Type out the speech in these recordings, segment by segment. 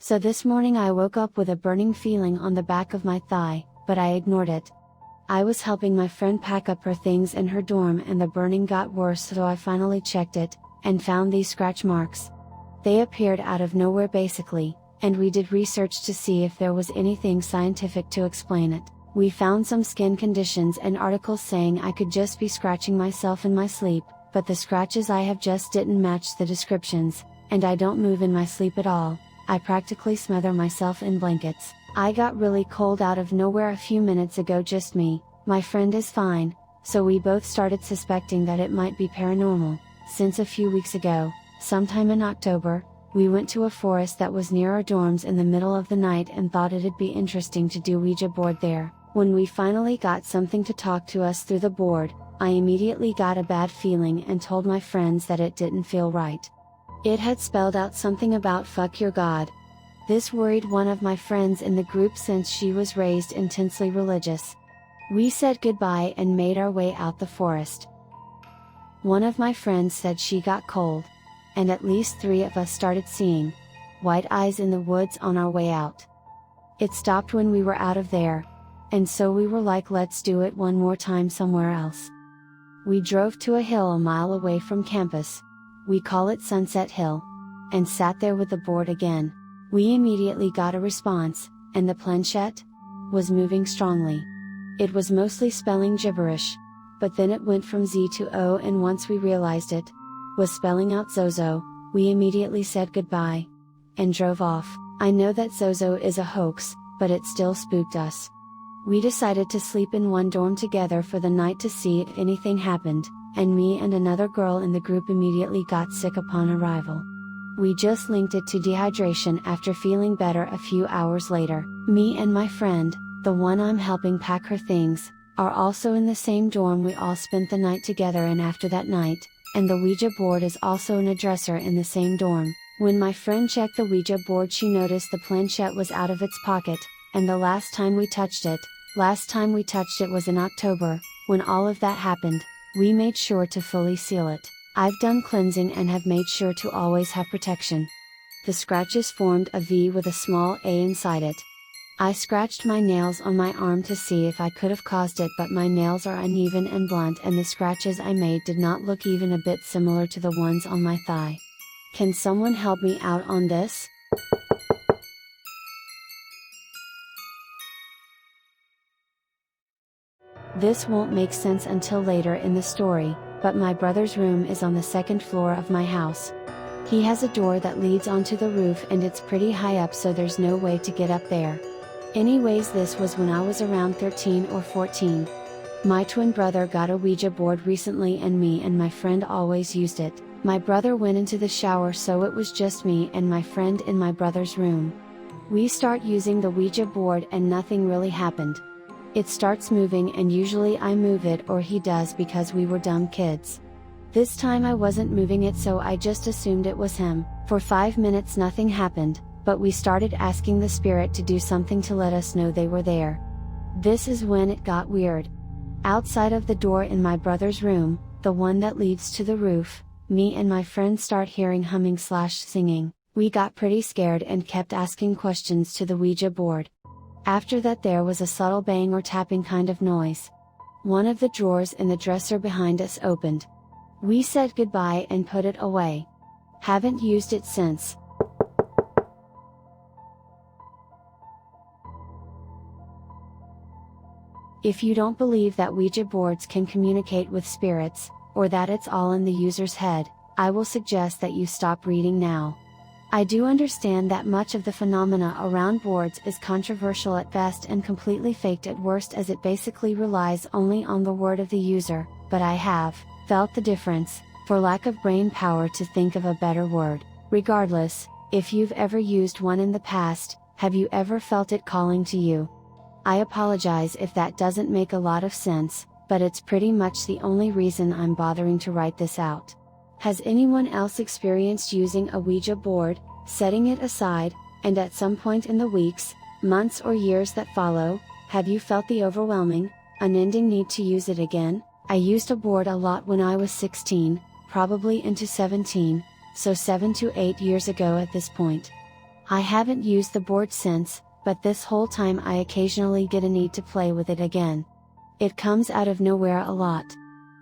So this morning I woke up with a burning feeling on the back of my thigh, but I ignored it. I was helping my friend pack up her things in her dorm and the burning got worse, so I finally checked it, and found these scratch marks. They appeared out of nowhere basically, and we did research to see if there was anything scientific to explain it. We found some skin conditions and articles saying I could just be scratching myself in my sleep, but the scratches I have just didn't match the descriptions, and I don't move in my sleep at all. I practically smother myself in blankets. I got really cold out of nowhere a few minutes ago, just me. My friend is fine, so we both started suspecting that it might be paranormal, since a few weeks ago, sometime in October, we went to a forest that was near our dorms in the middle of the night and thought it'd be interesting to do Ouija board there. When we finally got something to talk to us through the board, I immediately got a bad feeling and told my friends that it didn't feel right. It had spelled out something about "fuck your God." This worried one of my friends in the group since she was raised intensely religious. We said goodbye and made our way out the forest. One of my friends said she got cold, and at least 3 of us started seeing white eyes in the woods on our way out. It stopped when we were out of there, and so we were like, let's do it one more time somewhere else. We drove to a hill a mile away from campus. We call it Sunset Hill, and sat there with the board again. We immediately got a response, and the planchette was moving strongly. It was mostly spelling gibberish, but then it went from Z to O, and once we realized it was spelling out Zozo, we immediately said goodbye and drove off. I know that Zozo is a hoax, but it still spooked us. We decided to sleep in one dorm together for the night to see if anything happened, and me and another girl in the group immediately got sick upon arrival. We just linked it to dehydration after feeling better a few hours later. Me and my friend, the one I'm helping pack her things, are also in the same dorm. We all spent the night together, and after that night, and the Ouija board is also in a dresser in the same dorm. When my friend checked the Ouija board, she noticed the planchette was out of its pocket, and the last time we touched it was in October. When all of that happened, we made sure to fully seal it. I've done cleansing and have made sure to always have protection. The scratches formed a V with a small a inside it. I scratched my nails on my arm to see if I could have caused it, but my nails are uneven and blunt, and the scratches I made did not look even a bit similar to the ones on my thigh. Can someone help me out on this? This won't make sense until later in the story, but my brother's room is on the 2nd floor of my house. He has a door that leads onto the roof, and it's pretty high up, so there's no way to get up there. Anyways, this was when I was around 13 or 14. My twin brother got a Ouija board recently, and me and my friend always used it. My brother went into the shower, so it was just me and my friend in my brother's room. We start using the Ouija board and nothing really happened. It starts moving, and usually I move it or he does because we were dumb kids. This time I wasn't moving it, so I just assumed it was him. For 5 minutes nothing happened, but we started asking the spirit to do something to let us know they were there. This is when it got weird. Outside of the door in my brother's room, the one that leads to the roof, me and my friend start hearing humming/singing. We got pretty scared and kept asking questions to the Ouija board. After that there was a subtle bang or tapping kind of noise. One of the drawers in the dresser behind us opened. We said goodbye and put it away. Haven't used it since. If you don't believe that Ouija boards can communicate with spirits, or that it's all in the user's head, I will suggest that you stop reading now. I do understand that much of the phenomena around boards is controversial at best and completely faked at worst, as it basically relies only on the word of the user, but I have felt the difference, for lack of brain power to think of a better word. Regardless, if you've ever used one in the past, have you ever felt it calling to you? I apologize if that doesn't make a lot of sense, but it's pretty much the only reason I'm bothering to write this out. Has anyone else experienced using a Ouija board, setting it aside, and at some point in the weeks, months or years that follow, have you felt the overwhelming, unending need to use it again? I used a board a lot when I was 16, probably into 17, so 7 to 8 years ago at this point. I haven't used the board since, but this whole time I occasionally get a need to play with it again. It comes out of nowhere a lot.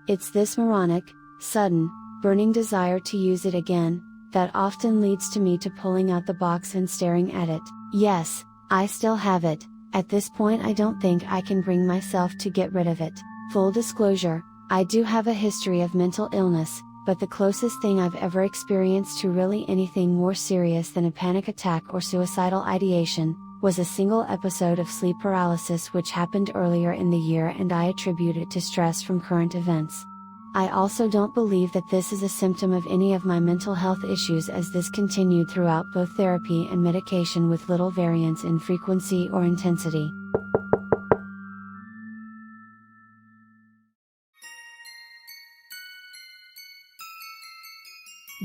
It's this moronic, sudden, burning desire to use it again, that often leads to me to pulling out the box and staring at it. Yes, I still have it. At this point I don't think I can bring myself to get rid of it. Full disclosure, I do have a history of mental illness, but the closest thing I've ever experienced to really anything more serious than a panic attack or suicidal ideation, was a single episode of sleep paralysis which happened earlier in the year, and I attribute it to stress from current events. I also don't believe that this is a symptom of any of my mental health issues, as this continued throughout both therapy and medication with little variance in frequency or intensity.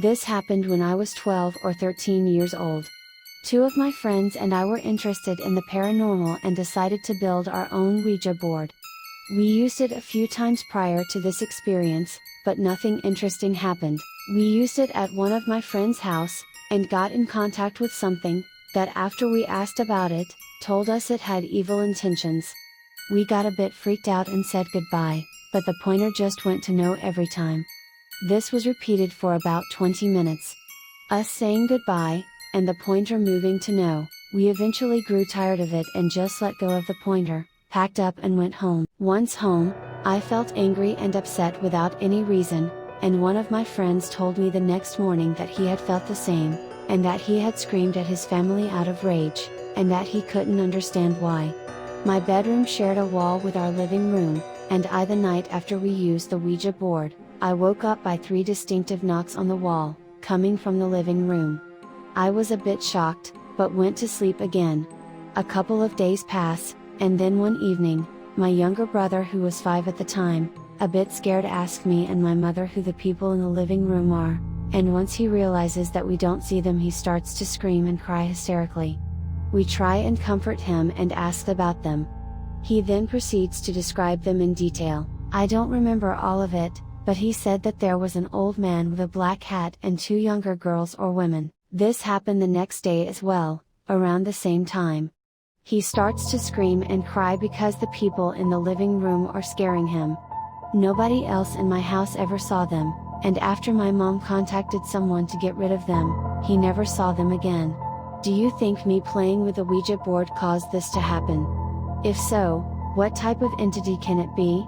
This happened when I was 12 or 13 years old. Two of my friends and I were interested in the paranormal and decided to build our own Ouija board. We used it a few times prior to this experience, but nothing interesting happened. We used it at one of my friend's house, and got in contact with something, that after we asked about it, told us it had evil intentions. We got a bit freaked out and said goodbye, but the pointer just went to no every time. This was repeated for about 20 minutes. Us saying goodbye, and the pointer moving to no. We eventually grew tired of it and just let go of the pointer, packed up and went home. Once home, I felt angry and upset without any reason, and one of my friends told me the next morning that he had felt the same, and that he had screamed at his family out of rage, and that he couldn't understand why. My bedroom shared a wall with our living room, and the night after we used the Ouija board, I woke up by 3 distinctive knocks on the wall, coming from the living room. I was a bit shocked, but went to sleep again. A couple of days passed, and then one evening, my younger brother, who was 5 at the time, a bit scared, asked me and my mother who the people in the living room are, and once he realizes that we don't see them, he starts to scream and cry hysterically. We try and comfort him and ask about them. He then proceeds to describe them in detail. I don't remember all of it, but he said that there was an old man with a black hat and 2 younger girls or women. This happened the next day as well, around the same time. He starts to scream and cry because the people in the living room are scaring him. Nobody else in my house ever saw them, and after my mom contacted someone to get rid of them, he never saw them again. Do you think me playing with the Ouija board caused this to happen? If so, what type of entity can it be?